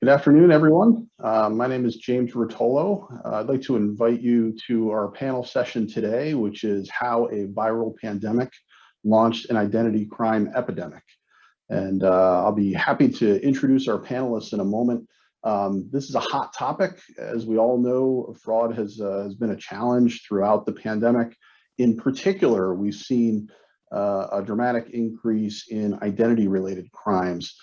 Good afternoon, everyone. My name is James Rotolo. I'd like to invite you to our panel session today, which is how a viral pandemic launched an identity crime epidemic. And I'll be happy to introduce our panelists in a moment. This is a hot topic. As we all know, fraud has been a challenge throughout the pandemic. In particular, we've seen a dramatic increase in identity-related crimes.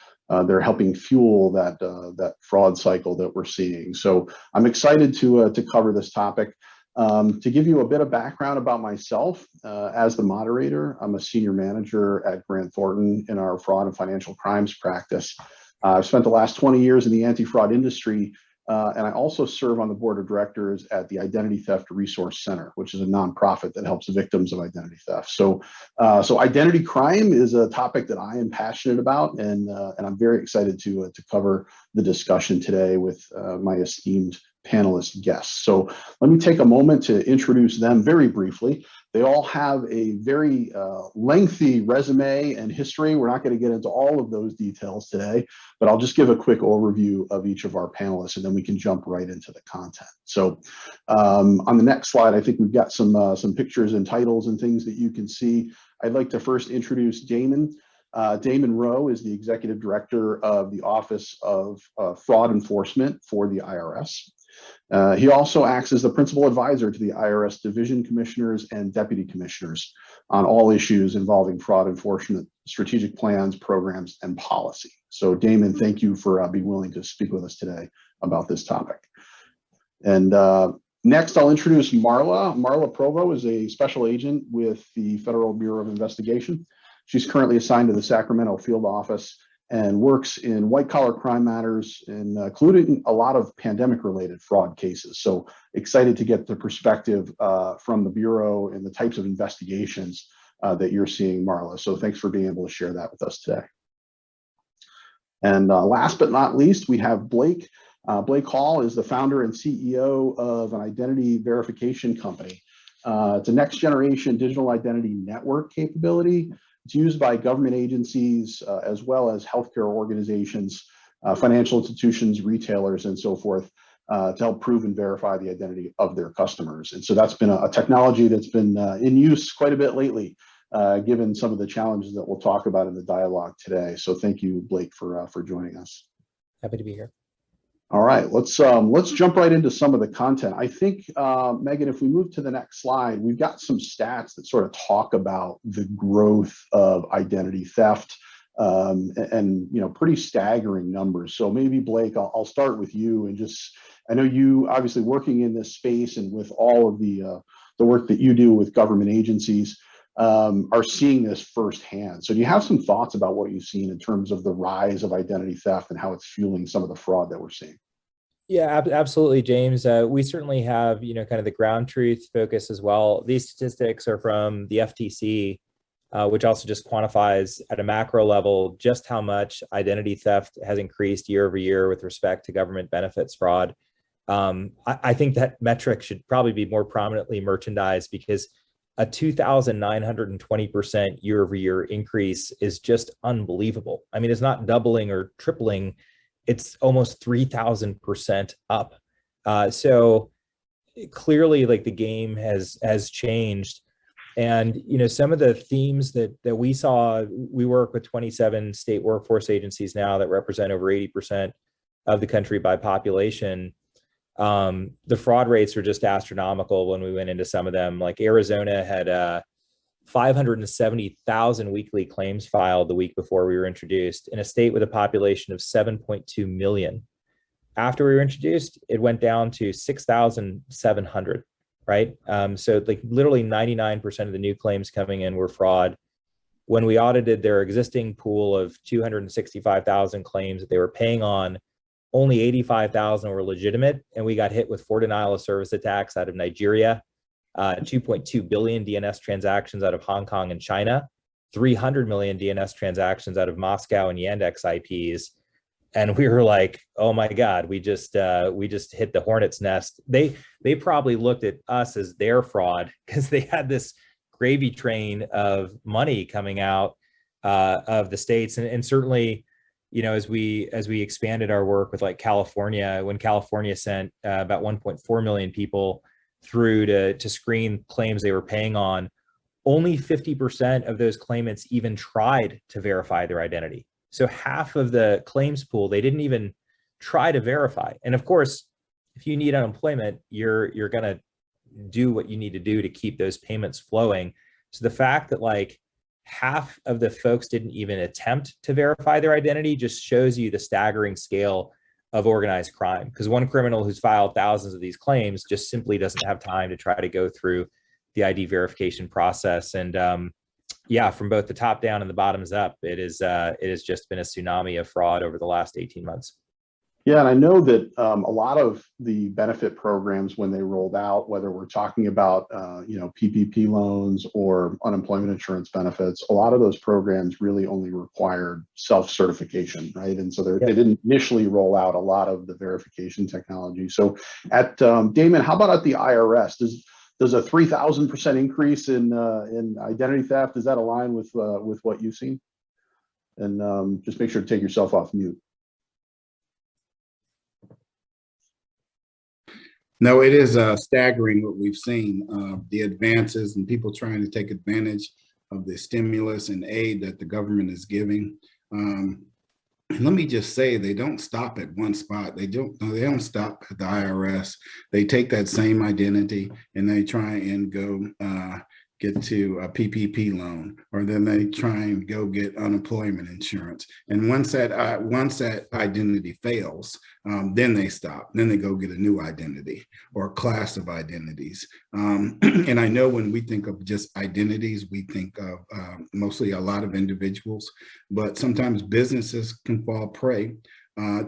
They're helping fuel that fraud cycle that we're seeing. So I'm excited to cover this topic. To give you a bit of background about myself, as the moderator, I'm a senior manager at Grant Thornton in our fraud and financial crimes practice. I've spent the last 20 years in the anti-fraud industry, and I also serve on the board of directors at the Identity Theft Resource Center, which is a nonprofit that helps victims of identity theft. So identity crime is a topic that I am passionate about, and I'm very excited to cover the discussion today with my esteemed panelist guests. So let me take a moment to introduce them very briefly. They all have a very lengthy resume and history. We're not going to get into all of those details today, but I'll just give a quick overview of each of our panelists, and then we can jump right into the content. So on the next slide, I think we've got some pictures and titles and things that you can see. I'd like to first introduce Damon. Damon Rowe is the Executive Director of the Office of Fraud Enforcement for the IRS. He also acts as the principal advisor to the IRS Division Commissioners and Deputy Commissioners on all issues involving fraud enforcement, strategic plans, programs, and policy. So Damon, thank you for being willing to speak with us today about this topic. And next, I'll introduce Marla. Marla Provo is a special agent with the Federal Bureau of Investigation. She's currently assigned to the Sacramento field office and works in white-collar crime matters, including a lot of pandemic-related fraud cases. So excited to get the perspective from the Bureau and the types of investigations that you're seeing, Marla. So thanks for being able to share that with us today. And last but not least, we have Blake. Blake Hall is the founder and CEO of an identity verification company. It's a next-generation digital identity network capability. It's used by government agencies as well as healthcare organizations, financial institutions, retailers, and so forth to help prove and verify the identity of their customers. And so that's been a technology that's been in use quite a bit lately, given some of the challenges that we'll talk about in the dialogue today. So thank you, Blake, for joining us. Happy to be here. All right, let's jump right into some of the content. I think, Megan, if we move to the next slide, we've got some stats that sort of talk about the growth of identity theft and pretty staggering numbers. So maybe, Blake, I'll start with you and I know you obviously working in this space and with all of the work that you do with government agencies are seeing this firsthand. So do you have some thoughts about what you've seen in terms of the rise of identity theft and how it's fueling some of the fraud that we're seeing? Yeah, absolutely, James. We certainly have, kind of the ground truth focus as well. These statistics are from the FTC, which also just quantifies at a macro level just how much identity theft has increased year over year with respect to government benefits fraud. I think that metric should probably be more prominently merchandised because a 2,920% year over year increase is just unbelievable. I mean, it's not doubling or tripling, it's almost 3,000% up. So clearly, like, the game has changed. And, some of the themes that we saw, we work with 27 state workforce agencies now that represent over 80% of the country by population. The fraud rates were just astronomical when we went into some of them. Like Arizona had 570,000 weekly claims filed the week before we were introduced in a state with a population of 7.2 million. After we were introduced, it went down to 6,700, right? So like literally 99% of the new claims coming in were fraud. When we audited their existing pool of 265,000 claims that they were paying on, only 85,000 were legitimate, and we got hit with 4 denial of service attacks out of Nigeria, 2.2 billion DNS transactions out of Hong Kong and China, 300 million DNS transactions out of Moscow and Yandex IPs. And we were like, oh my God, we just hit the hornet's nest. They probably looked at us as their fraud because they had this gravy train of money coming out of the States. And certainly, as we expanded our work with like California, when California sent about 1.4 million people through to screen claims they were paying on, only 50% of those claimants even tried to verify their identity. So half of the claims pool, they didn't even try to verify. And of course, if you need unemployment, you're going to do what you need to do to keep those payments flowing. So the fact that like half of the folks didn't even attempt to verify their identity just shows you the staggering scale of organized crime. Because one criminal who's filed thousands of these claims just simply doesn't have time to try to go through the ID verification process. And yeah, from both the top down and the bottoms up, it has just been a tsunami of fraud over the last 18 months. Yeah, and I know that a lot of the benefit programs, when they rolled out, whether we're talking about PPP loans or unemployment insurance benefits, a lot of those programs really only required self-certification, right? And so they didn't initially roll out a lot of the verification technology. So at Damon, how about at the IRS? Does a 3,000% increase in identity theft, does that align with what you've seen? And just make sure to take yourself off mute. No, it is staggering what we've seen, the advances and people trying to take advantage of the stimulus and aid that the government is giving. And let me just say, they don't stop at one spot. They don't stop at the IRS. They take that same identity and they try and go get to a PPP loan, or then they try and go get unemployment insurance. And once that identity fails, then they stop. Then they go get a new identity or a class of identities. And I know when we think of just identities, we think of mostly a lot of individuals, but sometimes businesses can fall prey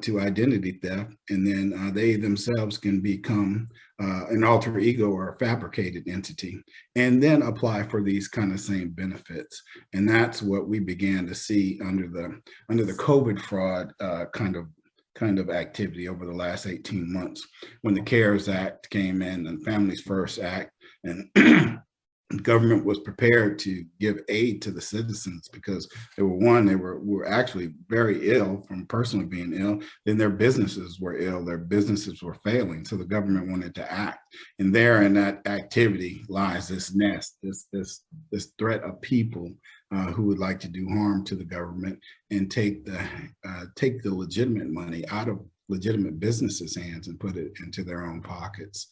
to identity theft, and then they themselves can become an alter ego or a fabricated entity, and then apply for these kind of same benefits. And that's what we began to see under the COVID fraud kind of activity over the last 18 months, when the CARES Act came in and Families First Act, and government was prepared to give aid to the citizens because they were actually very ill from personally being ill. Then their businesses were ill, their businesses were failing. So the government wanted to act. And there in that activity lies this nest, this threat of people who would like to do harm to the government and take the legitimate money out of legitimate businesses' hands and put it into their own pockets.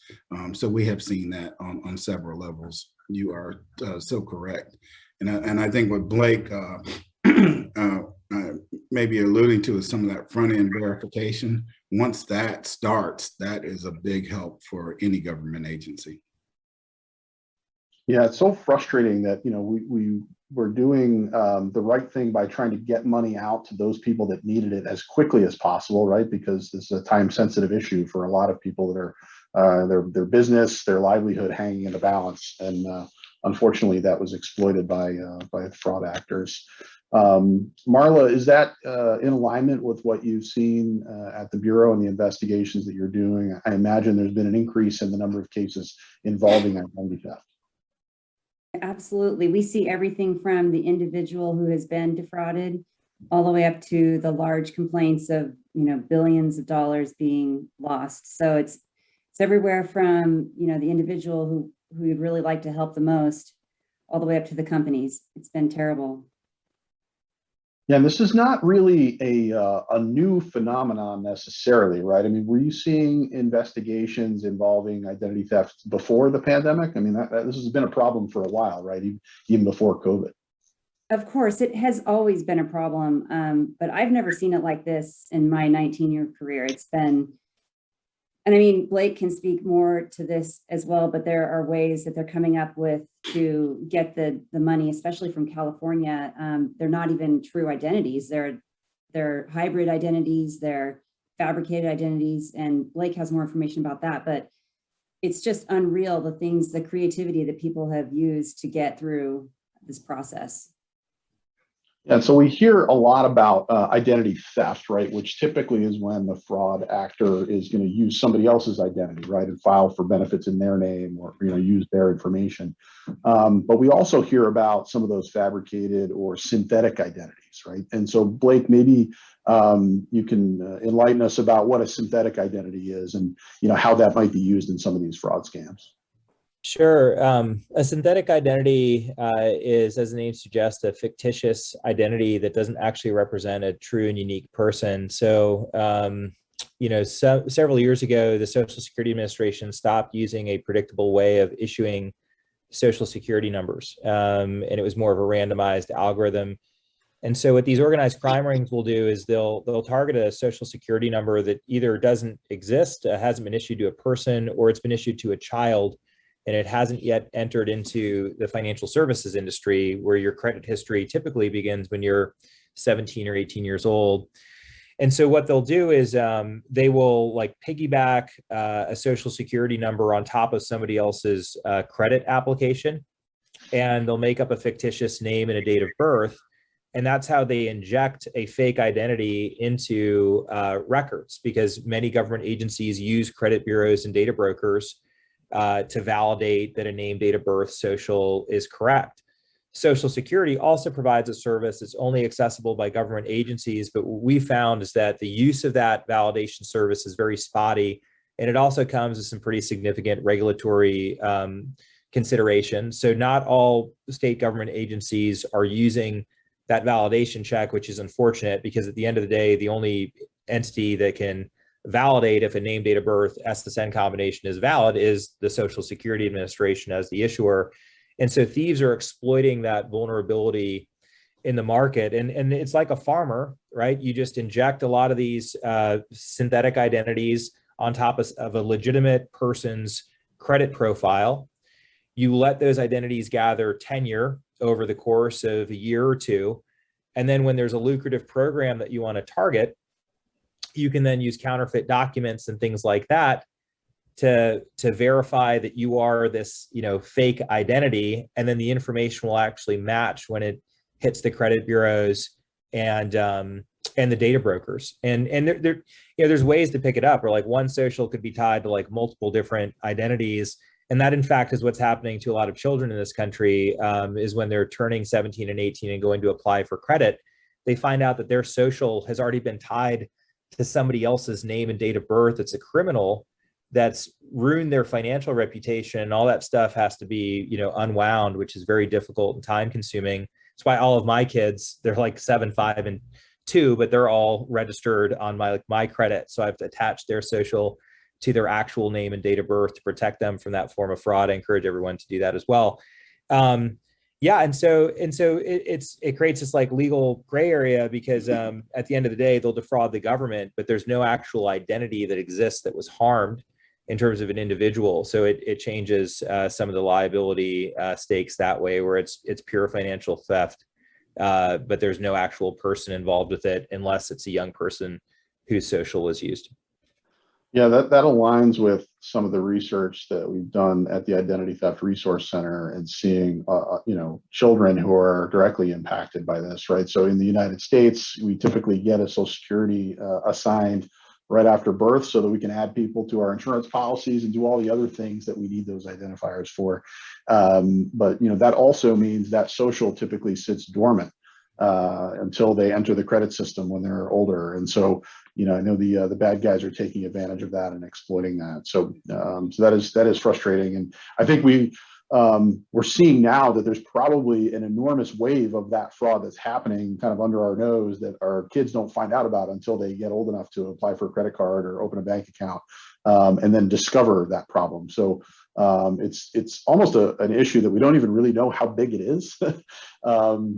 So we have seen that on several levels. You are so correct. And I think what Blake may be alluding to is some of that front end verification. Once that starts, that is a big help for any government agency. Yeah, it's so frustrating that, we're doing the right thing by trying to get money out to those people that needed it as quickly as possible, right? Because this is a time-sensitive issue for a lot of people that are their business, their livelihood hanging in the balance, and unfortunately, that was exploited by fraud actors. Marla, is that in alignment with what you've seen at the Bureau and the investigations that you're doing? I imagine there's been an increase in the number of cases involving identity theft. Absolutely. We see everything from the individual who has been defrauded all the way up to the large complaints of, billions of dollars being lost. So it's everywhere from, the individual who you'd really like to help the most all the way up to the companies. It's been terrible. Yeah, and this is not really a new phenomenon necessarily, right? I mean, were you seeing investigations involving identity theft before the pandemic? I mean, this has been a problem for a while, right? Even before COVID. Of course, it has always been a problem, but I've never seen it like this in my 19-year career. It's been, and I mean, Blake can speak more to this as well, but there are ways that they're coming up with to get the money, especially from California. They're not even true identities. They're hybrid identities, they're fabricated identities, and Blake has more information about that, but it's just unreal, the creativity that people have used to get through this process. And so we hear a lot about identity theft, right? Which typically is when the fraud actor is going to use somebody else's identity, right, and file for benefits in their name, or use their information. But we also hear about some of those fabricated or synthetic identities, right? And so Blake, maybe you can enlighten us about what a synthetic identity is, and how that might be used in some of these fraud scams. Sure. A synthetic identity is, as the name suggests, a fictitious identity that doesn't actually represent a true and unique person. So, several years ago, the Social Security Administration stopped using a predictable way of issuing Social Security numbers, and it was more of a randomized algorithm. And so what these organized crime rings will do is they'll target a Social Security number that either doesn't exist, hasn't been issued to a person, or it's been issued to a child, and it hasn't yet entered into the financial services industry, where your credit history typically begins when you're 17 or 18 years old. And so what they'll do is they will piggyback a Social Security number on top of somebody else's credit application, and they'll make up a fictitious name and a date of birth. And that's how they inject a fake identity into records, because many government agencies use credit bureaus and data brokers to validate that a name, date of birth, social is correct. Social Security also provides a service that's only accessible by government agencies, but what we found is that the use of that validation service is very spotty, and it also comes with some pretty significant regulatory considerations. So not all state government agencies are using that validation check, which is unfortunate, because at the end of the day, the only entity that can validate if a name, date of birth, SSN combination is valid is the Social Security Administration as the issuer. And so thieves are exploiting that vulnerability in the market. And it's like a farmer, right? You just inject a lot of these synthetic identities on top of a legitimate person's credit profile. You let those identities gather tenure over the course of a year or two. And then when there's a lucrative program that you want to target, you can then use counterfeit documents and things like that to verify that you are this, fake identity. And then the information will actually match when it hits the credit bureaus and the data brokers. And there's ways to pick it up, or one social could be tied to multiple different identities. And that, in fact, is what's happening to a lot of children in this country, is when they're turning 17 and 18 and going to apply for credit, they find out that their social has already been tied to somebody else's name and date of birth. It's a criminal that's ruined their financial reputation, and all that stuff has to be, unwound, which is very difficult and time consuming. That's why all of my kids, they're 7, 5, and 2, but they're all registered on my credit. So I've attached their social to their actual name and date of birth to protect them from that form of fraud. I encourage everyone to do that as well. And so it creates this legal gray area, because at the end of the day, they'll defraud the government, but there's no actual identity that exists that was harmed in terms of an individual. So it changes some of the liability stakes that way, where it's pure financial theft, but there's no actual person involved with it, unless it's a young person whose social was used. Yeah, that aligns with some of the research that we've done at the Identity Theft Resource Center, and seeing, children who are directly impacted by this, right? So in the United States, we typically get a Social Security assigned right after birth, so that we can add people to our insurance policies and do all the other things that we need those identifiers for. But that also means that social typically sits dormant until they enter the credit system when they're older. And so, I know the bad guys are taking advantage of that and exploiting that. So, that is frustrating. And I think we're seeing now that there's probably an enormous wave of that fraud that's happening kind of under our nose, that our kids don't find out about until they get old enough to apply for a credit card or open a bank account, and then discover that problem. So it's almost an issue that we don't even really know how big it is.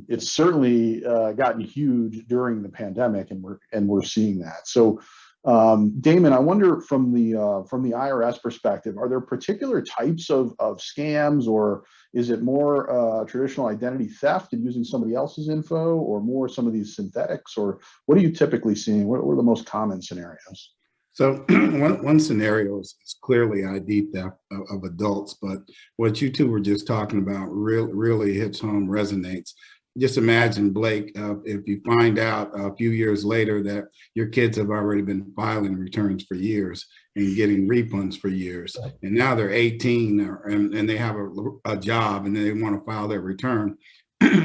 It's certainly gotten huge during the pandemic, and we're seeing that. So Damon, I wonder, from the IRS perspective, are there particular types of scams, or is it more traditional identity theft and using somebody else's info, or more some of these synthetics, or what are you typically seeing? What are the most common scenarios? So one scenario is clearly ID theft of adults, but what you two were just talking about really hits home, resonates. just imagine, Blake, if you find out a few years later that your kids have already been filing returns for years and getting refunds for years, and now they're 18 and they have a job and they want to file their return,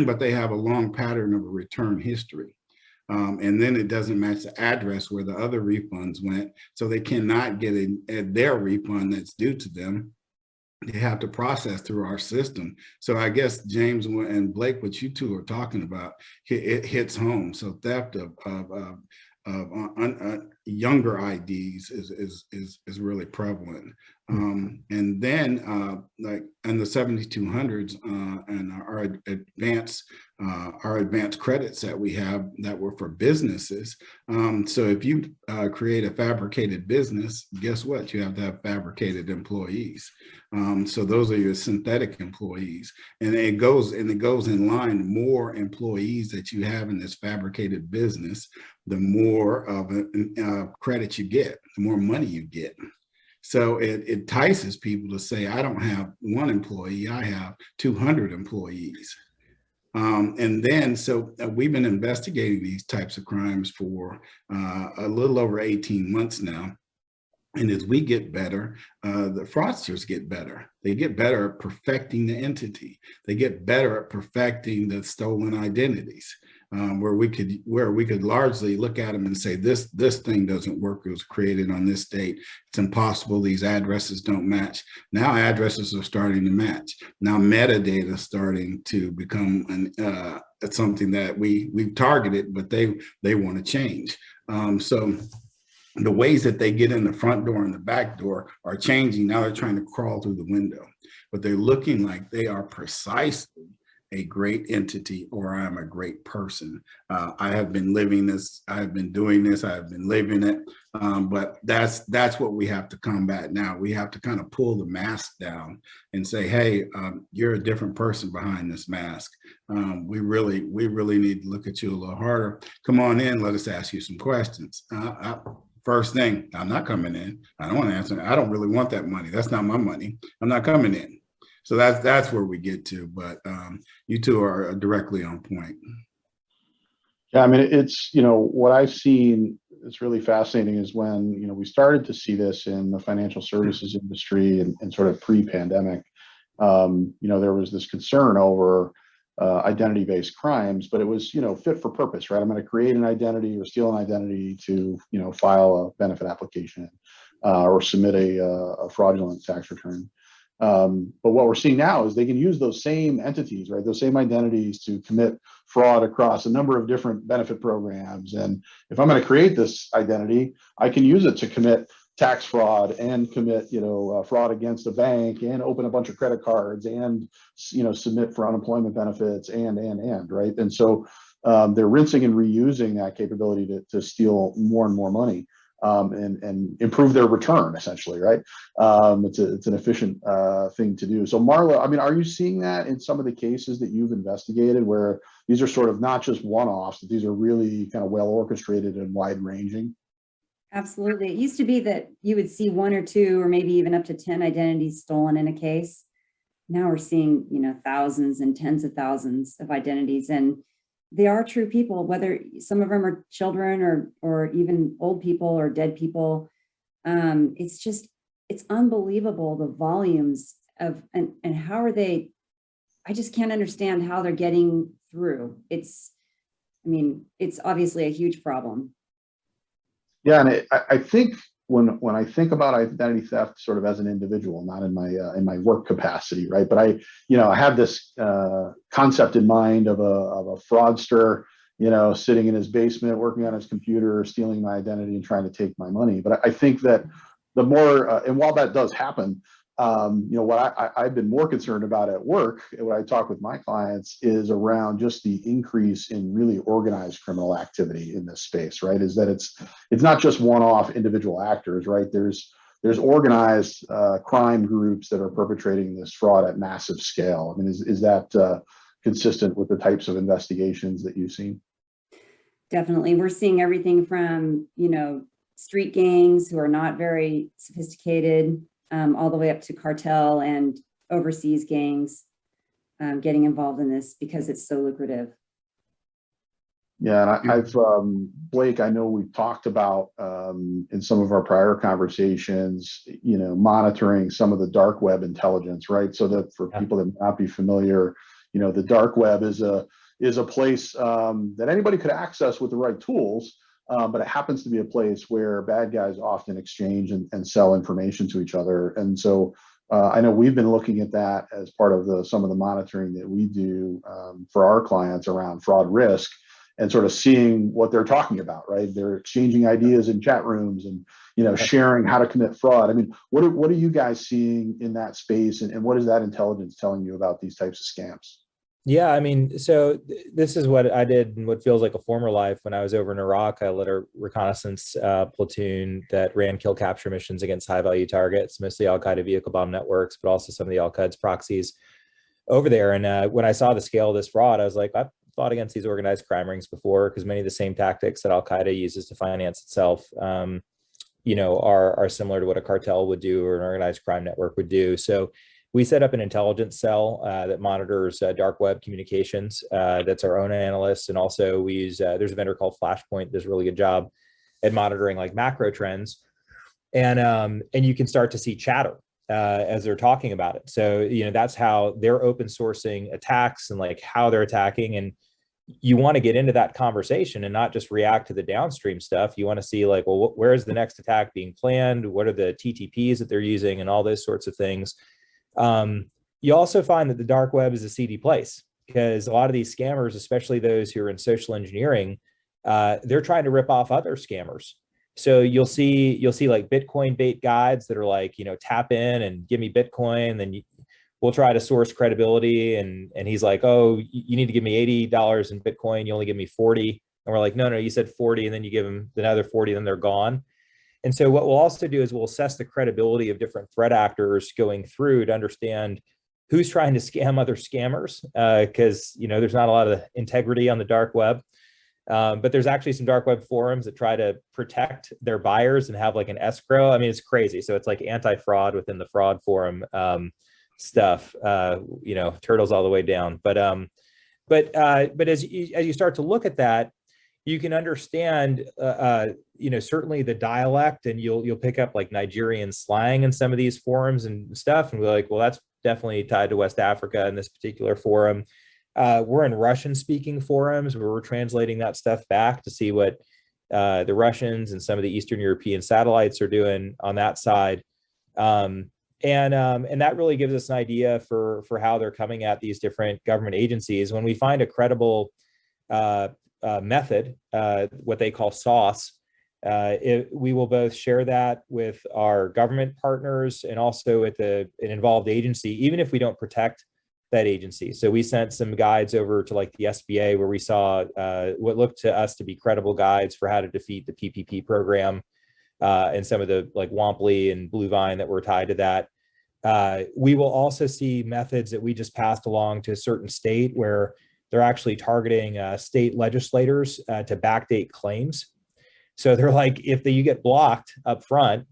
but they have a long pattern of a return history. And then it doesn't match the address where the other refunds went, so they cannot get their refund that's due to them. They have to process through our system. So I guess James and Blake, what you two are talking about, it hits home. So theft of younger IDs is really prevalent. And then like in the 7200s and our advanced credits that we have that were for businesses. So if you create a fabricated business, guess what? You have to have fabricated employees. So those are your synthetic employees, and it goes in line. The more employees that you have in this fabricated business, the more of a credit you get, the more money you get. So it entices people to say, I don't have one employee, I have 200 employees. And then, so we've been investigating these types of crimes for a little over 18 months now. And as we get better, the fraudsters get better. They get better at perfecting the entity. They get better at perfecting the stolen identities, where we could largely look at them and say, this thing doesn't work. It was created on this date. It's impossible. These addresses don't match. Now addresses are starting to match. Now metadata is starting to become something that we've targeted, but they want to change. So the ways that they get in the front door and the back door are changing. Now they're trying to crawl through the window, but they're looking like they are precisely a great entity, or I'm a great person. I have been living this, I have been doing this, I have been living it. But that's what we have to combat now. We have to kind of pull the mask down and say, hey, you're a different person behind this mask. We really need to look at you a little harder. Come on in, let us ask you some questions. First thing, I'm not coming in. I don't want to answer. I don't really want that money. That's not my money. I'm not coming in. So that's where we get to. But you two are directly on point. Yeah, I mean, it's, what I've seen, it's really fascinating is when, we started to see this in the financial services industry and sort of pre-pandemic, there was this concern over identity-based crimes, but it was, fit for purpose, right? I'm going to create an identity or steal an identity to, file a benefit application or submit a fraudulent tax return. But what we're seeing now is they can use those same entities, right? Those same identities to commit fraud across a number of different benefit programs. And if I'm going to create this identity, I can use it to commit tax fraud and commit, fraud against a bank and open a bunch of credit cards and, submit for unemployment benefits and, right? And so they're rinsing and reusing that capability to steal more and more money. And improve their return, essentially, right? It's an efficient thing to do. So Marla, I mean, are you seeing that in some of the cases that you've investigated where these are sort of not just one-offs, that these are really kind of well orchestrated and wide-ranging? Absolutely. It used to be that you would see 1 or 2 or maybe even up to 10 identities stolen in a case. Now we're seeing, thousands and tens of thousands of identities, and they are true people, whether some of them are children or even old people or dead people. It's unbelievable, the volumes of, and how are they, I just can't understand how they're getting through. It's obviously a huge problem. Yeah, and I think when I think about identity theft sort of as an individual, not in my work capacity, right? But I have this concept in mind of a fraudster, sitting in his basement, working on his computer, stealing my identity and trying to take my money. But I think that the more, and while that does happen, what I've been more concerned about at work, when I talk with my clients, is around just the increase in really organized criminal activity in this space, right? Is that it's not just one-off individual actors, right? There's organized crime groups that are perpetrating this fraud at massive scale. I mean, is that consistent with the types of investigations that you've seen? Definitely. We're seeing everything from, street gangs who are not very sophisticated, all the way up to cartel and overseas gangs. getting involved in this because it's so lucrative. Yeah, and I've Blake, I know we've talked about in some of our prior conversations, monitoring some of the dark web intelligence, right? So that for people that may not be familiar, the dark web is a place that anybody could access with the right tools, but it happens to be a place where bad guys often exchange and sell information to each other. And so I know we've been looking at that as part of some of the monitoring that we do for our clients around fraud risk, and sort of seeing what they're talking about, right? They're exchanging ideas in chat rooms and, sharing how to commit fraud. I mean, what are you guys seeing in that space, and what is that intelligence telling you about these types of scams? Yeah, I mean, so this is what I did in what feels like a former life. When I was over in Iraq, I led a reconnaissance platoon that ran kill capture missions against high value targets, mostly Al-Qaeda vehicle bomb networks, but also some of the Al-Qaeda's proxies over there. And when I saw the scale of this fraud, I was like, I've fought against these organized crime rings before, because many of the same tactics that Al-Qaeda uses to finance itself, are similar to what a cartel would do or an organized crime network would do. So we set up an intelligence cell that monitors dark web communications. That's our own analysts. And also we use, there's a vendor called Flashpoint, does a really good job at monitoring like macro trends. And you can start to see chatter as they're talking about it. So, that's how they're open sourcing attacks and like how they're attacking. And you want to get into that conversation and not just react to the downstream stuff. You want to see like, well, where is the next attack being planned? What are the TTPs that they're using and all those sorts of things. You also find that the dark web is a seedy place, because a lot of these scammers, especially those who are in social engineering, they're trying to rip off other scammers. So you'll see like Bitcoin bait guides that are like, tap in and give me Bitcoin. Then we'll try to source credibility. And he's like, oh, you need to give me $80 in Bitcoin. You only give me 40. And we're like, no, you said 40. And then you give them another 40, then they're gone. And so what we'll also do is we'll assess the credibility of different threat actors going through to understand who's trying to scam other scammers, because, there's not a lot of integrity on the dark web. But there's actually some dark web forums that try to protect their buyers and have like an escrow. I mean, it's crazy. So it's like anti-fraud within the fraud forum stuff, turtles all the way down. But as you start to look at that, you can understand, certainly the dialect, and you'll pick up like Nigerian slang in some of these forums and stuff. And we're like, well, that's definitely tied to West Africa in this particular forum. We're in Russian speaking forums where we're translating that stuff back to see what the Russians and some of the Eastern European satellites are doing on that side. And that really gives us an idea for how they're coming at these different government agencies. When we find a credible method, what they call sauce, we will both share that with our government partners and also with an involved agency, even if we don't protect that agency. So we sent some guides over to like the SBA, where we saw what looked to us to be credible guides for how to defeat the PPP program, and some of the like Womply and Blue Vine that were tied to that. We will also see methods that we just passed along to a certain state where they're actually targeting state legislators to backdate claims. So they're like, if you get blocked up front,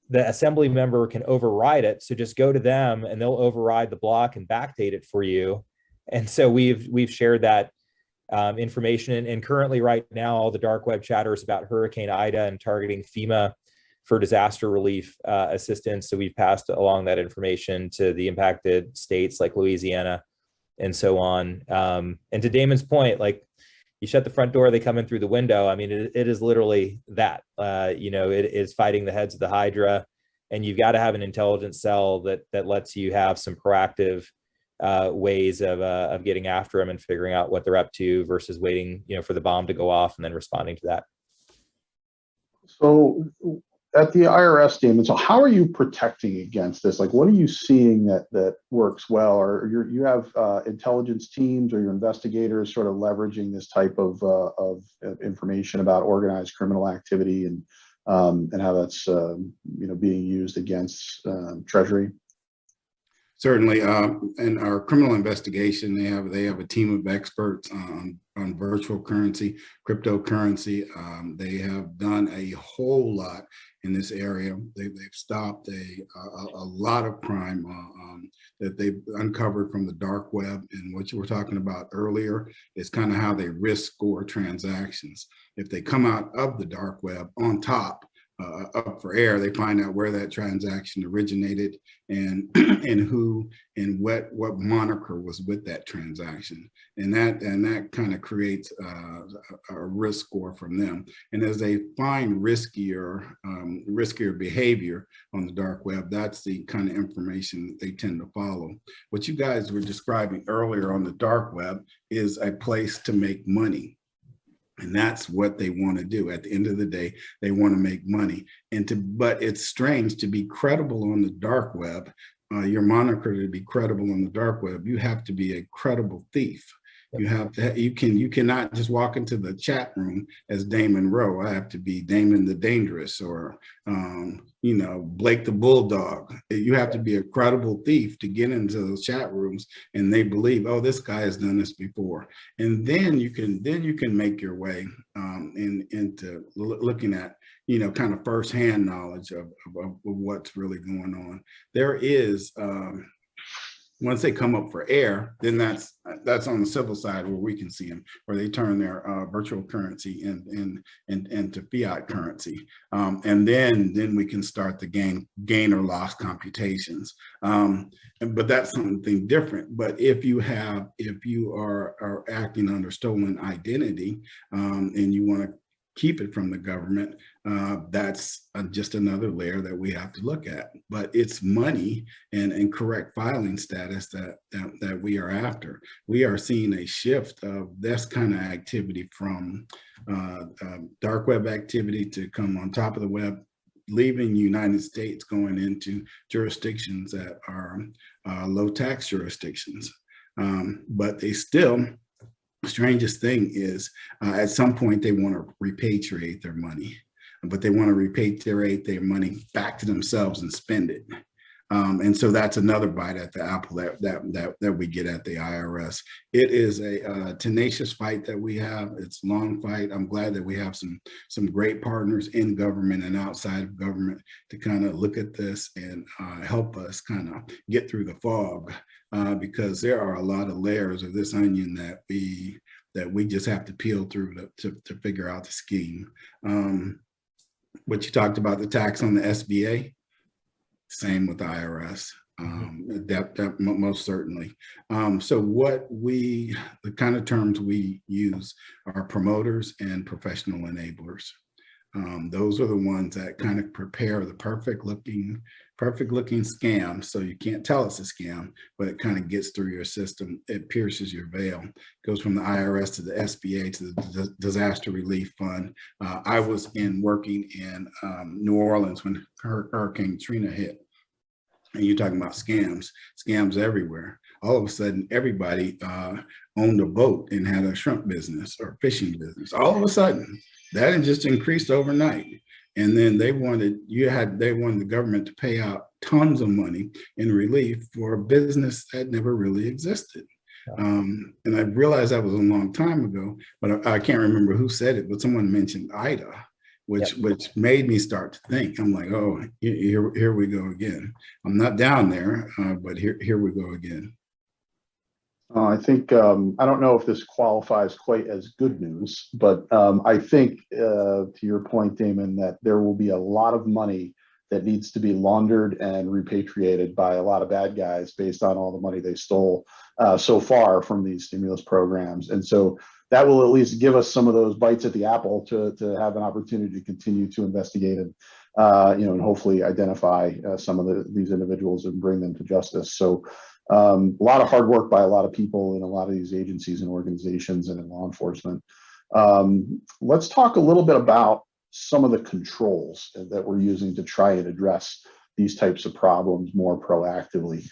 the assembly member can override it. So just go to them and they'll override the block and backdate it for you. And so we've shared that information. And currently right now, all the dark web chatter is about Hurricane Ida and targeting FEMA for disaster relief assistance. So we've passed along that information to the impacted states like Louisiana and so on. And to Damon's point, like, you shut the front door, they come in through the window. I mean, it is literally that. It is fighting the heads of the Hydra, and you've got to have an intelligence cell that lets you have some proactive ways of getting after them and figuring out what they're up to versus waiting, for the bomb to go off and then responding to that. So at the IRS, Damon, so how are you protecting against this? Like, what are you seeing that works well? Or you have intelligence teams or your investigators sort of leveraging this type of information about organized criminal activity and how that's being used against Treasury? Certainly, in our criminal investigation, they have a team of experts on virtual currency, cryptocurrency. They have done a whole lot in this area. They've stopped a lot of crime that they've uncovered from the dark web. And what you were talking about earlier is kind of how they risk score transactions. If they come out of the dark web on top, up for air, they find out where that transaction originated and and who and what moniker was with that transaction, and that kind of creates a risk score from them. And as they find riskier behavior on the dark web, that's the kind of information that they tend to follow. What you guys were describing earlier on the dark web is a place to make money. And that's what they want to do. At the end of the day, they want to make money. But it's strange to be credible on the dark web. Your moniker to be credible on the dark web, you have to be a credible thief. You have to. You cannot just walk into the chat room as Damon Rowe. I have to be Damon the Dangerous, or Blake the Bulldog. You have to be a credible thief to get into those chat rooms, and they believe, oh, this guy has done this before, and then you can make your way into looking at kind of firsthand knowledge of what's really going on. There is. Once they come up for air, then that's on the civil side where we can see them, where they turn their virtual currency into fiat currency, and then we can start the gain or loss computations. But that's something different. But if you are acting under stolen identity, and you want to keep it from the government, that's just another layer that we have to look at. But it's money and correct filing status that we are after. We are seeing a shift of this kind of activity from dark web activity to come on top of the web, leaving the United States, going into jurisdictions that are low tax jurisdictions. But they still, strangest thing is at some point they want to repatriate their money, but they want to repatriate their money back to themselves and spend it. And so that's another bite at the apple that we get at the IRS. It is a tenacious fight that we have. It's a long fight. I'm glad that we have some great partners in government and outside of government to kind of look at this and help us kind of get through the fog, because there are a lot of layers of this onion that we just have to peel through to figure out the scheme. What you talked about, the tax on the SBA, same with the IRS, that most certainly. So the kind of terms we use are promoters and professional enablers. Those are the ones that kind of prepare the perfect looking scam. So you can't tell it's a scam, but it kind of gets through your system. It pierces your veil, goes from the IRS to the SBA to the Disaster Relief Fund. I was working in New Orleans when Hurricane Katrina hit. And you're talking about scams everywhere. All of a sudden, everybody owned a boat and had a shrimp business or fishing business. All of a sudden, that had just increased overnight. And then they wanted the government to pay out tons of money in relief for a business that never really existed. And I realized that was a long time ago, but I can't remember who said it, but someone mentioned IDA, which made me start to think. I'm like, oh, here we go again. I'm not down there, but here we go again. I think, I don't know if this qualifies quite as good news, but I think to your point, Damon, that there will be a lot of money that needs to be laundered and repatriated by a lot of bad guys based on all the money they stole so far from these stimulus programs. And so that will at least give us some of those bites at the apple to have an opportunity to continue to investigate and and hopefully identify some of these individuals and bring them to justice. So a lot of hard work by a lot of people in a lot of these agencies and organizations and in law enforcement. Let's talk a little bit about some of the controls that we're using to try and address these types of problems more proactively.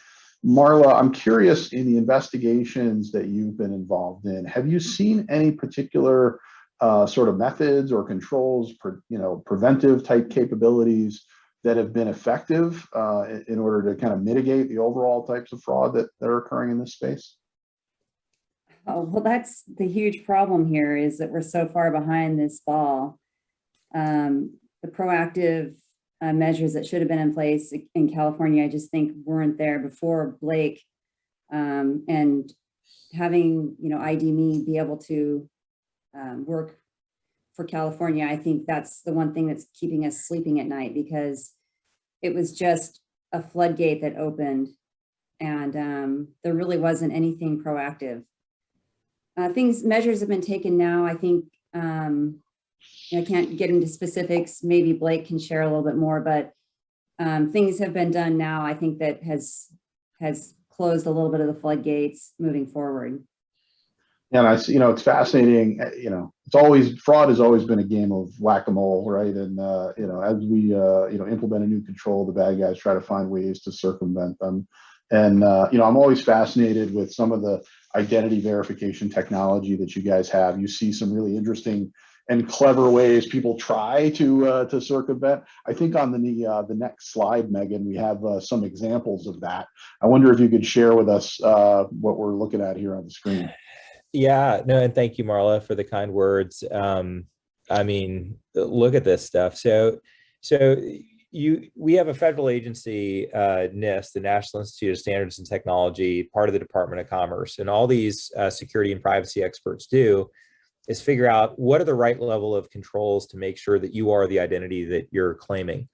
Marla, I'm curious, in the investigations that you've been involved in, have you seen any particular sort of methods or controls, preventive type capabilities that have been effective in order to kind of mitigate the overall types of fraud that are occurring in this space? Oh, well, that's the huge problem here, is that we're so far behind this ball. The proactive measures that should have been in place in California, I just think weren't there before Blake. And having, ID me be able to work for California, I think that's the one thing that's keeping us sleeping at night, because it was just a floodgate that opened, and there really wasn't anything proactive. Measures have been taken now. I think, I can't get into specifics. Maybe Blake can share a little bit more, but things have been done now, I think, that has closed a little bit of the floodgates moving forward. And I see, it's fascinating. Fraud has always been a game of whack-a-mole, right? And as we implement a new control, the bad guys try to find ways to circumvent them. And I'm always fascinated with some of the identity verification technology that you guys have. You see some really interesting and clever ways people try to circumvent. I think on the next slide, Megan, we have some examples of that. I wonder if you could share with us what we're looking at here on the screen. Yeah, no, and thank you, Marla, for the kind words. I mean, look at this stuff. So we have a federal agency, NIST, the National Institute of Standards and Technology, part of the Department of Commerce, and all these security and privacy experts do is figure out what are the right level of controls to make sure that you are the identity that you're claiming.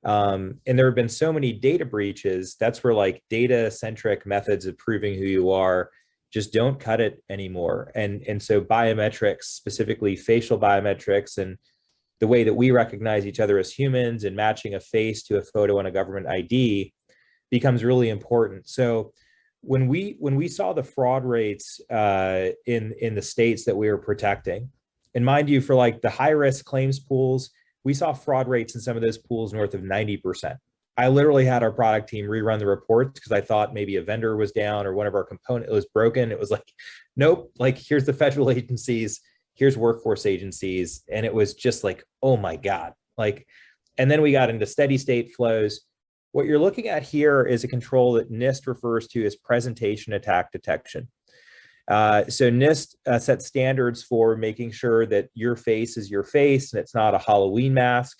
And there have been so many data breaches. That's where like data-centric methods of proving who you are just don't cut it anymore. And so biometrics, specifically facial biometrics, and the way that we recognize each other as humans and matching a face to a photo on a government ID becomes really important. So when we saw the fraud rates in the states that we were protecting, and mind you, for like the high risk claims pools, we saw fraud rates in some of those pools north of 90%. I literally had our product team rerun the reports because I thought maybe a vendor was down or one of our components was broken. It was like, nope, like here's the federal agencies, here's workforce agencies. And it was just like, oh my God. Like, and then we got into steady state flows. What you're looking at here is a control that NIST refers to as presentation attack detection. So NIST sets standards for making sure that your face is your face and it's not a Halloween mask.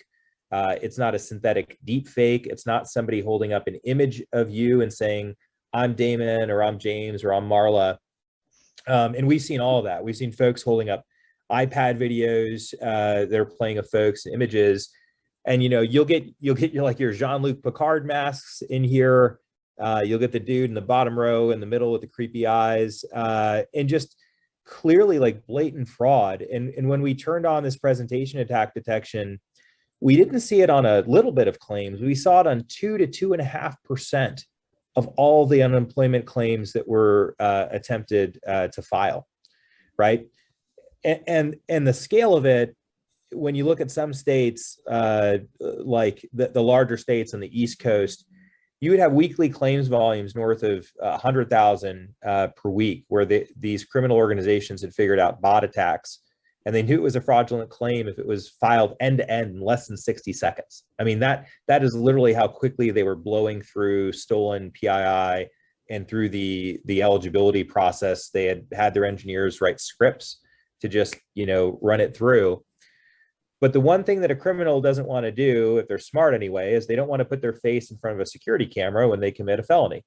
It's not a synthetic deep fake. It's not somebody holding up an image of you and saying, I'm Damon, or I'm James, or I'm Marla. And we've seen all of that. We've seen folks holding up iPad videos that are playing of folks' images. And you'll get your Jean-Luc Picard masks in here. You'll get the dude in the bottom row in the middle with the creepy eyes, and just clearly like blatant fraud. And when we turned on this presentation attack detection, we didn't see it on a little bit of claims. We saw it on 2 to 2.5% of all the unemployment claims that were attempted to file, right? And the scale of it, when you look at some states, like the larger states on the East Coast, you would have weekly claims volumes north of 100,000 per week, where these criminal organizations had figured out bot attacks, and they knew it was a fraudulent claim if it was filed end to end in less than 60 seconds. I mean, that is literally how quickly they were blowing through stolen PII and through the eligibility process. They had their engineers write scripts to just, run it through. But the one thing that a criminal doesn't want to do, if they're smart anyway, is they don't want to put their face in front of a security camera when they commit a felony.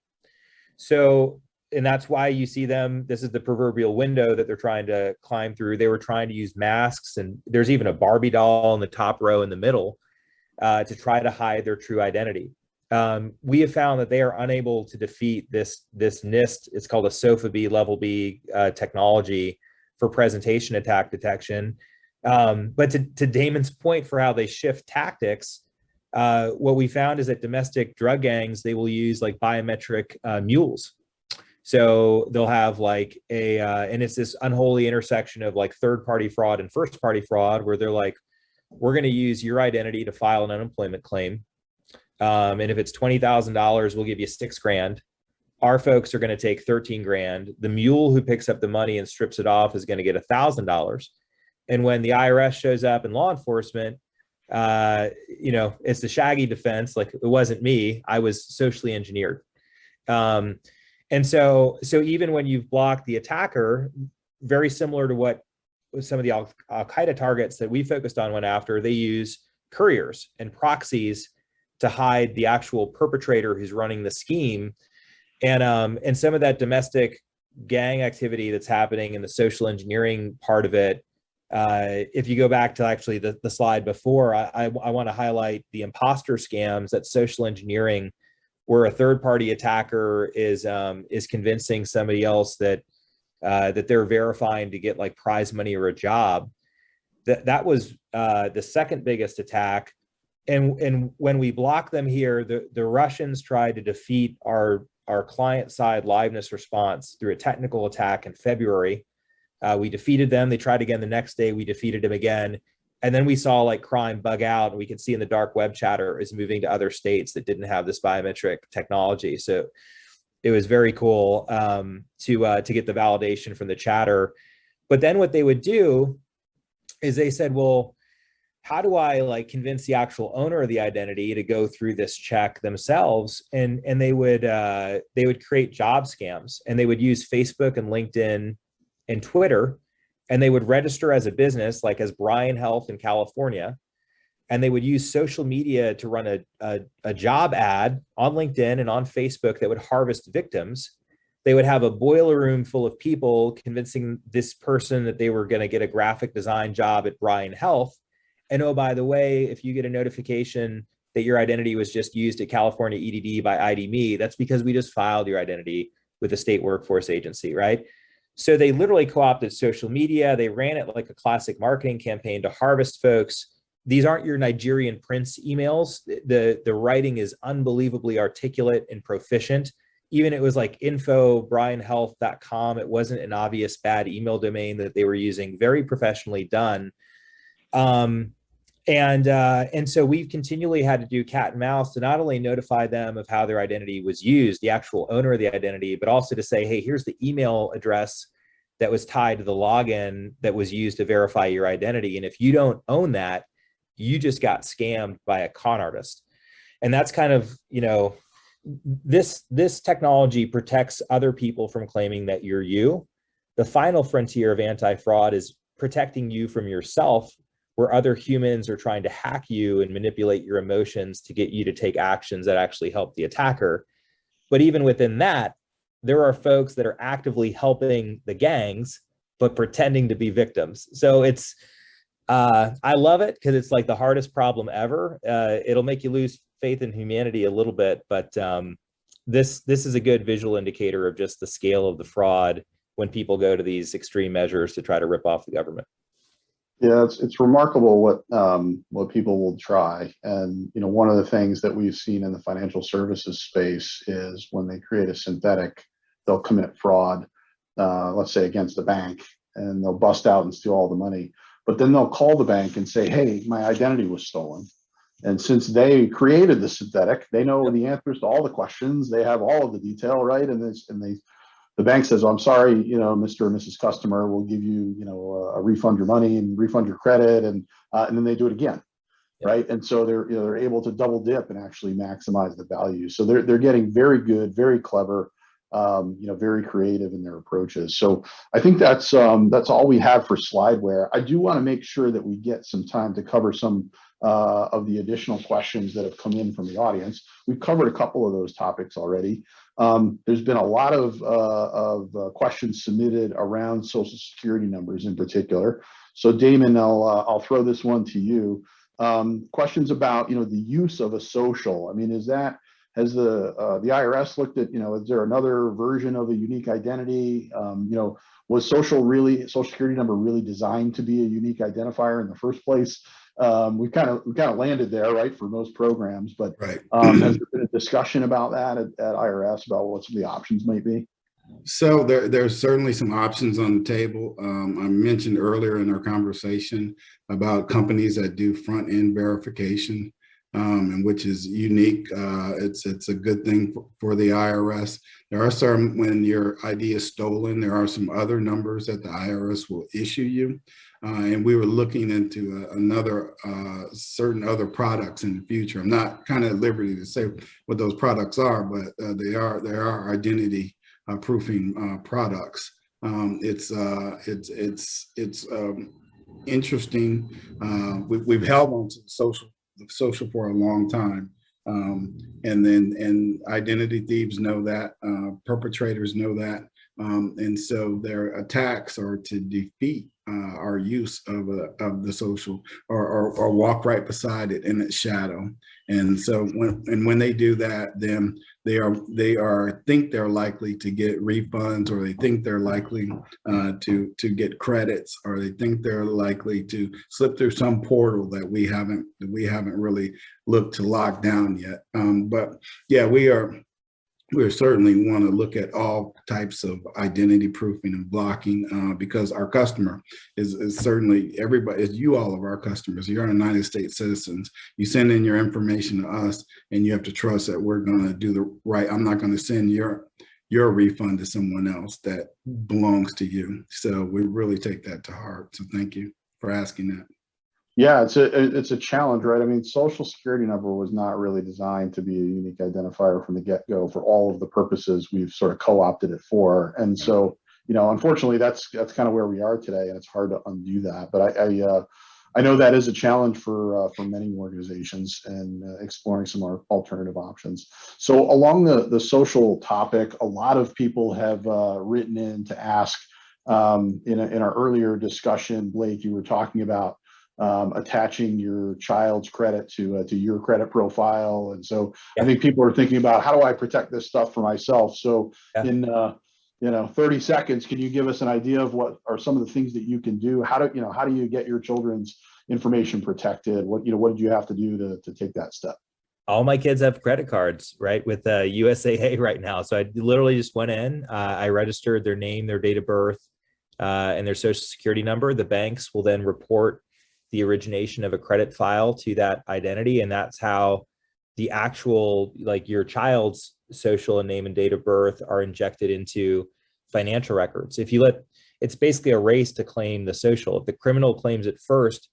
So, and that's why you see them, this is the proverbial window that they're trying to climb through. They were trying to use masks, and there's even a Barbie doll in the top row in the middle to try to hide their true identity. We have found that they are unable to defeat this NIST, it's called a SOFA B level B technology for presentation attack detection. But to Damon's point for how they shift tactics, what we found is that domestic drug gangs, they will use like biometric mules. So they'll have like and it's this unholy intersection of like third-party fraud and first-party fraud, where they're like, we're going to use your identity to file an unemployment claim. And if it's $20,000, we'll give you $6,000. Our folks are going to take $13,000. The mule who picks up the money and strips it off is going to get $1,000. And when the IRS shows up in law enforcement, it's the Shaggy defense. Like, it wasn't me. I was socially engineered. And so even when you've blocked the attacker, very similar to what some of the Al-Qaeda targets that we focused on went after, they use couriers and proxies to hide the actual perpetrator who's running the scheme. And some of that domestic gang activity that's happening in the social engineering part of it, if you go back to actually the slide before, I want to highlight the imposter scams, that social engineering, where a third-party attacker is convincing somebody else that they're verifying to get like prize money or a job. That was the second biggest attack. And when we block them here, the Russians tried to defeat our client-side liveness response through a technical attack in February. We defeated them. They tried again the next day. We defeated them again. And then we saw like crime bug out, and we could see in the dark web chatter is moving to other states that didn't have this biometric technology. So it was very cool to get the validation from the chatter. But then what they would do is they said, well, how do I like convince the actual owner of the identity to go through this check themselves? And they would create job scams, and they would use Facebook and LinkedIn and Twitter, and they would register as a business, like as Brian Health in California, and they would use social media to run a job ad on LinkedIn and on Facebook that would harvest victims. They would have a boiler room full of people convincing this person that they were going to get a graphic design job at Brian Health. And oh, by the way, if you get a notification that your identity was just used at California EDD by ID.me, that's because we just filed your identity with the state workforce agency, right? So they literally co-opted social media. They ran it like a classic marketing campaign to harvest folks. These aren't your Nigerian prince emails. The writing is unbelievably articulate and proficient. Even it was like info.brianhealth.com. It wasn't an obvious bad email domain that they were using. Very professionally done. And so we've continually had to do cat and mouse to not only notify them of how their identity was used, the actual owner of the identity, but also to say, hey, here's the email address that was tied to the login that was used to verify your identity. And if you don't own that, you just got scammed by a con artist. And that's kind of, you know, this technology protects other people from claiming that you're you. The final frontier of anti-fraud is protecting you from yourself, where other humans are trying to hack you and manipulate your emotions to get you to take actions that actually help the attacker. But even within that, there are folks that are actively helping the gangs, but pretending to be victims. So it's, I love it because it's like the hardest problem ever. It'll make you lose faith in humanity a little bit, but this is a good visual indicator of just the scale of the fraud when people go to these extreme measures to try to rip off the government. Yeah, it's remarkable what people will try. And, you know, one of the things that we've seen in the financial services space is when they create a synthetic, they'll commit fraud, let's say against the bank, and they'll bust out and steal all the money. But then they'll call the bank and say, hey, my identity was stolen. And since they created the synthetic, they know the answers to all the questions. They have all of the detail, right? The bank says, oh, I'm sorry, you know, Mr. or Mrs. Customer, we'll give you, you know, a refund your money and refund your credit, and then they do it again, right? And so they're able to double dip and actually maximize the value. So they're getting very good, very clever, you know, very creative in their approaches. So I think that's all we have for slideware. I do want to make sure that we get some time to cover some of the additional questions that have come in from the audience. We've covered a couple of those topics already. There's been a lot of questions submitted around Social Security numbers in particular. So Damon, I'll throw this one to you. Questions about, you know, the use of a social. I mean, has the IRS looked at, you know, is there another version of a unique identity? You know, was social security number really designed to be a unique identifier in the first place? We kind of landed there, right, for most programs, but right. Has there been a discussion about that at IRS about what some of the options might be? So there's certainly some options on the table. I mentioned earlier in our conversation about companies that do front-end verification, and which is unique. It's a good thing for the IRS. There are some, when your ID is stolen, there are some other numbers that the IRS will issue you. And we were looking into certain other products in the future. I'm not kind of at liberty to say what those products are, but they are identity proofing products. It's interesting. We've held on to the social for a long time. And identity thieves know that, perpetrators know that. And so their attacks are to defeat our use of the social, or walk right beside it in its shadow. And so when they do that, then they think they're likely to get refunds, or they think they're likely to get credits, or they think they're likely to slip through some portal that we haven't really looked to lock down yet. But yeah, we certainly want to look at all types of identity proofing and blocking, because our customer is certainly everybody. Is you all of our customers. You're United States citizens. You send in your information to us, and you have to trust that we're going to do the right. I'm not going to send your refund to someone else that belongs to you. So we really take that to heart. So thank you for asking that. Yeah, it's a challenge, right? I mean, social security number was not really designed to be a unique identifier from the get-go for all of the purposes we've sort of co-opted it for. And so, unfortunately, that's kind of where we are today, and it's hard to undo that. But I know that is a challenge for many organizations, and exploring some alternative options. So along the social topic, a lot of people have written in to ask. In our earlier discussion, Blake, you were talking about attaching your child's credit to your credit profile. And so I think people are thinking about, how do I protect this stuff for myself? So in 30 seconds, can you give us an idea of what are some of the things that you can do? How do you get your children's information protected? What did you have to do to take that step? All my kids have credit cards, right, with USAA right now. So I literally just went in, I registered their name, their date of birth, and their social security number. The banks will then report the origination of a credit file to that identity. And that's how the actual, like, your child's social and name and date of birth are injected into financial records. It's basically a race to claim the social. If the criminal claims it first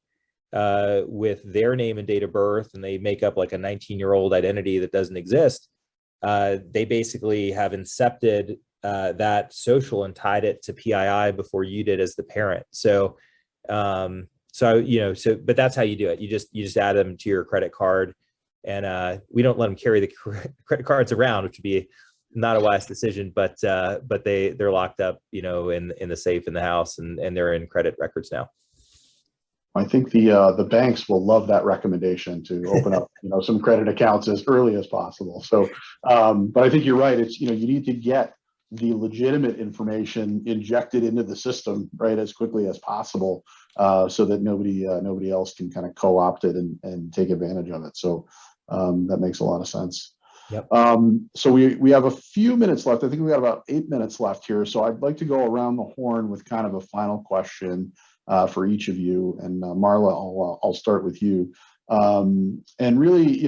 with their name and date of birth, and they make up like a 19-year-old identity that doesn't exist, they basically have incepted that social and tied it to PII before you did as the parent. But that's how you do it. You just add them to your credit card, and we don't let them carry the credit cards around, which would be not a wise decision, but they're locked up, in the safe in the house, and they're in credit records now. I think the banks will love that recommendation to open up, some credit accounts as early as possible. So, but I think you're right. It's, you need to get the legitimate information injected into the system, right, as quickly as possible, so that nobody else can kind of co-opt it and take advantage of it. So that makes a lot of sense. Yep. So we have a few minutes left. I think we got about 8 minutes left here. So I'd like to go around the horn with kind of a final question for each of you. And Marla, I'll start with you. And really,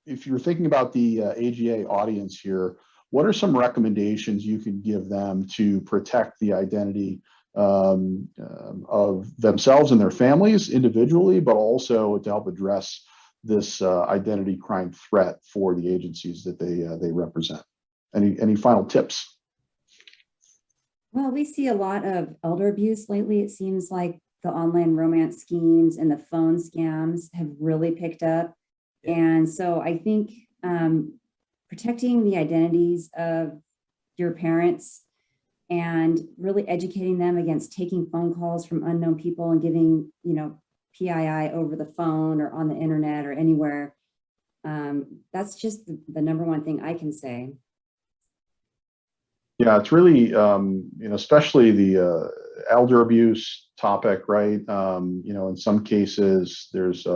if you're thinking about the AGA audience here, what are some recommendations you can give them to protect the identity of themselves and their families individually, but also to help address this identity crime threat for the agencies that they represent? Any final tips? Well, we see a lot of elder abuse lately. It seems like the online romance schemes and the phone scams have really picked up. And so I think protecting the identities of your parents and really educating them against taking phone calls from unknown people and giving, PII over the phone or on the internet or anywhere. That's just the number one thing I can say. Yeah, it's really, especially the elder abuse topic, right? In some cases, there's,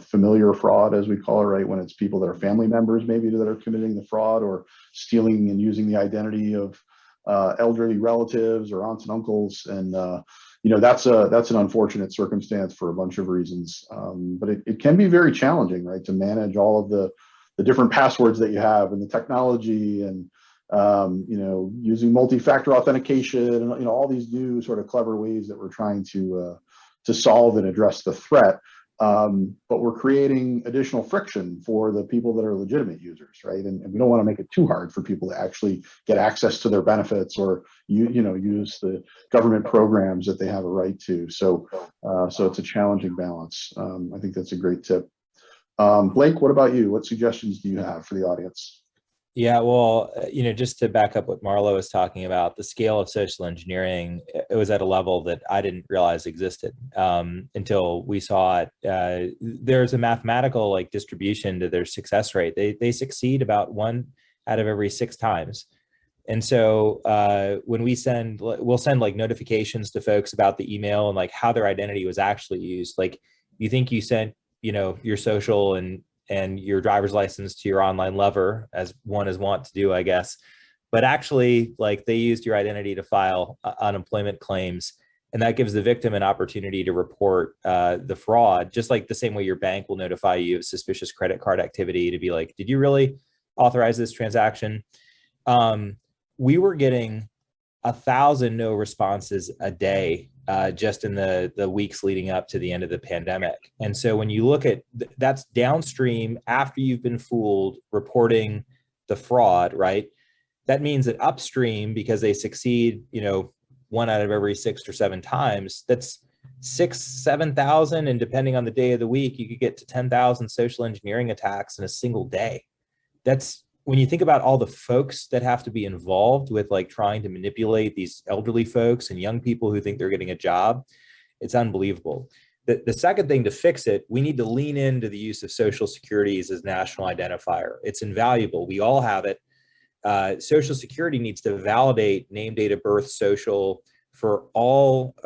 familiar fraud, as we call it, right? When it's people that are family members, maybe, that are committing the fraud or stealing and using the identity of elderly relatives or aunts and uncles. And, that's an unfortunate circumstance for a bunch of reasons. But it can be very challenging, right? To manage all of the different passwords that you have and the technology and, using multi-factor authentication and, all these new sort of clever ways that we're trying to solve and address the threat. But we're creating additional friction for the people that are legitimate users, right? And we don't want to make it too hard for people to actually get access to their benefits or use the government programs that they have a right to. So it's a challenging balance. I think that's a great tip. Blake, what about you? What suggestions do you have for the audience? Yeah, well, just to back up what Marlo was talking about, the scale of social engineering, it was at a level that I didn't realize existed until we saw it. There's a mathematical like distribution to their success rate. They succeed about 1 out of every 6 times. And so when we'll send like notifications to folks about the email and like how their identity was actually used. Like you think you sent, your social and your driver's license to your online lover, as one is wont to do, I guess. But actually, like they used your identity to file unemployment claims. And that gives the victim an opportunity to report the fraud, just like the same way your bank will notify you of suspicious credit card activity to be like, did you really authorize this transaction? We were getting 1,000 no responses a day just in the weeks leading up to the end of the pandemic. And so when you look at that's downstream after you've been fooled, reporting the fraud, right? That means that upstream, because they succeed, 1 out of every 6 or 7 times, that's 6,000-7,000. And depending on the day of the week, you could get to 10,000 social engineering attacks in a single day. That's when you think about all the folks that have to be involved with like trying to manipulate these elderly folks and young people who think they're getting a job, it's unbelievable. The second thing to fix it, we need to lean into the use of social security as a national identifier. It's invaluable. We all have it. Social Security needs to validate name, date of birth, social for all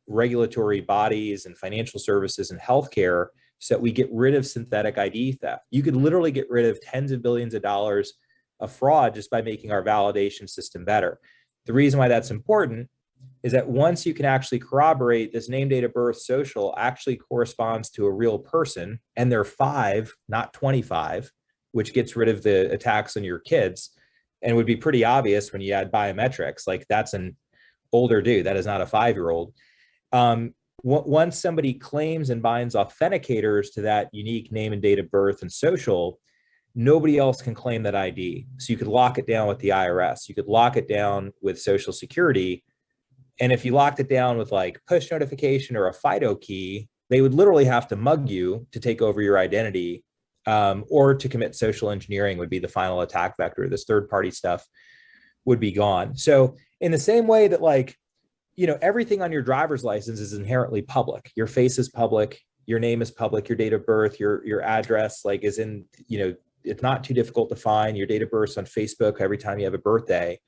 regulatory bodies and financial services and healthcare, so that we get rid of synthetic ID theft. You could literally get rid of tens of billions of dollars of fraud just by making our validation system better. The reason why that's important is that once you can actually corroborate this name, date of birth, social actually corresponds to a real person, and they're 5, not 25, which gets rid of the attacks on your kids, and would be pretty obvious when you add biometrics, like that's an older dude, that is not a 5-year-old. Once somebody claims and binds authenticators to that unique name and date of birth and social, nobody else can claim that ID. So you could lock it down with the IRS. You could lock it down with Social Security. And if you locked it down with like push notification or a FIDO key, they would literally have to mug you to take over your identity, or to commit social engineering would be the final attack vector. This third-party stuff would be gone. So in the same way that like, everything on your driver's license is inherently public. Your face is public, your name is public, your date of birth, your address, like is in, it's not too difficult to find. Your date of birth on Facebook every time you have a birthday.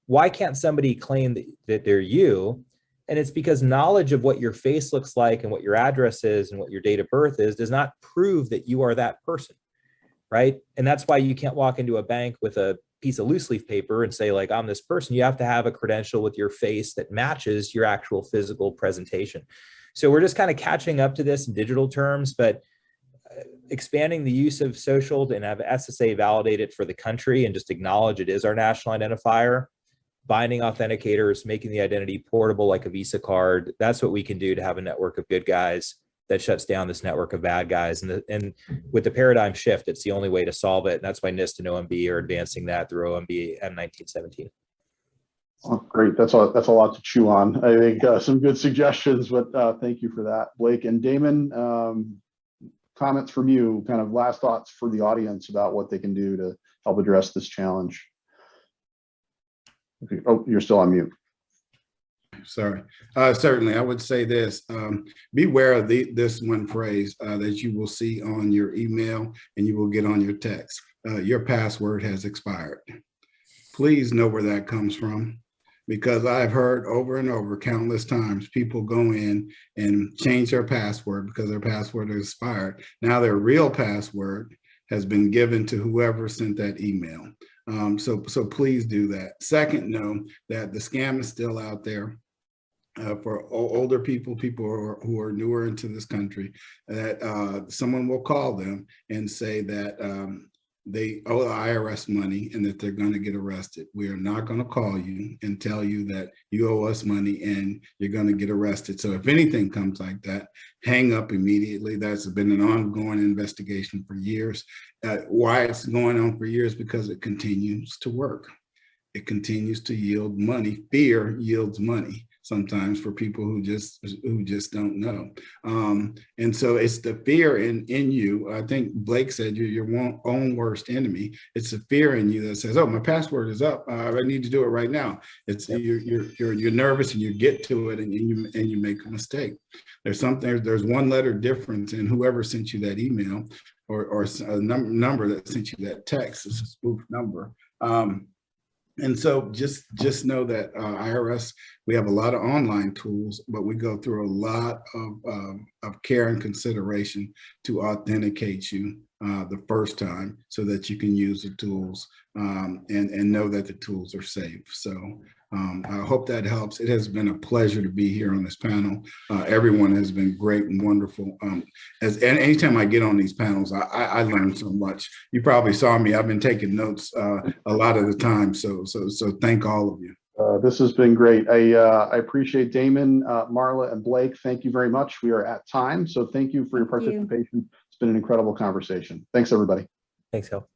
Why can't somebody claim that they're you? And it's because knowledge of what your face looks like and what your address is and what your date of birth is does not prove that you are that person, right? And that's why you can't walk into a bank with a piece of loose leaf paper and say like, I'm this person. You have to have a credential with your face that matches your actual physical presentation. So we're just kind of catching up to this in digital terms, but expanding the use of social and have SSA validate it for the country and just acknowledge it is our national identifier, binding authenticators, making the identity portable like a Visa card. That's what we can do to have a network of good guys that shuts down this network of bad guys. And with the paradigm shift, it's the only way to solve it. And that's why NIST and OMB are advancing that through OMB M1917. Oh, great. That's a lot to chew on. I think some good suggestions, but thank you for that, Blake. And Damon, comments from you, kind of last thoughts for the audience about what they can do to help address this challenge. Okay. Oh, you're still on mute. Sorry. Certainly, I would say this. Beware of this one phrase that you will see on your email and you will get on your text. Your password has expired. Please know where that comes from, because I've heard over and over countless times people go in and change their password because their password has expired. Now their real password has been given to whoever sent that email. So please do that. Second, know that the scam is still out there. For older people who are newer into this country, that someone will call them and say that they owe the IRS money and that they're going to get arrested. We are not going to call you and tell you that you owe us money and you're going to get arrested. So if anything comes like that, hang up immediately. That's been an ongoing investigation for years. Why it's going on for years? Because it continues to work. It continues to yield money. Fear yields money. sometimes for people who just don't know. And so it's the fear in you. I think Blake said you're your own worst enemy. It's the fear in you that says, "Oh, my password is up. I need to do it right now." It's you're nervous and you get to it and you make a mistake. There's one letter difference in whoever sent you that email or a number that sent you that text. It's a spoof number. And so just know that IRS, we have a lot of online tools, but we go through a lot of care and consideration to authenticate you the first time so that you can use the tools and know that the tools are safe. So I hope that helps. It has been a pleasure to be here on this panel. Everyone has been great and wonderful. And anytime I get on these panels, I learn so much. You probably saw me. I've been taking notes a lot of the time. So thank all of you. This has been great. I appreciate Damon, Marla, and Blake. Thank you very much. We are at time. So thank you for your participation. It's been an incredible conversation. Thanks, everybody. Thanks, Hill.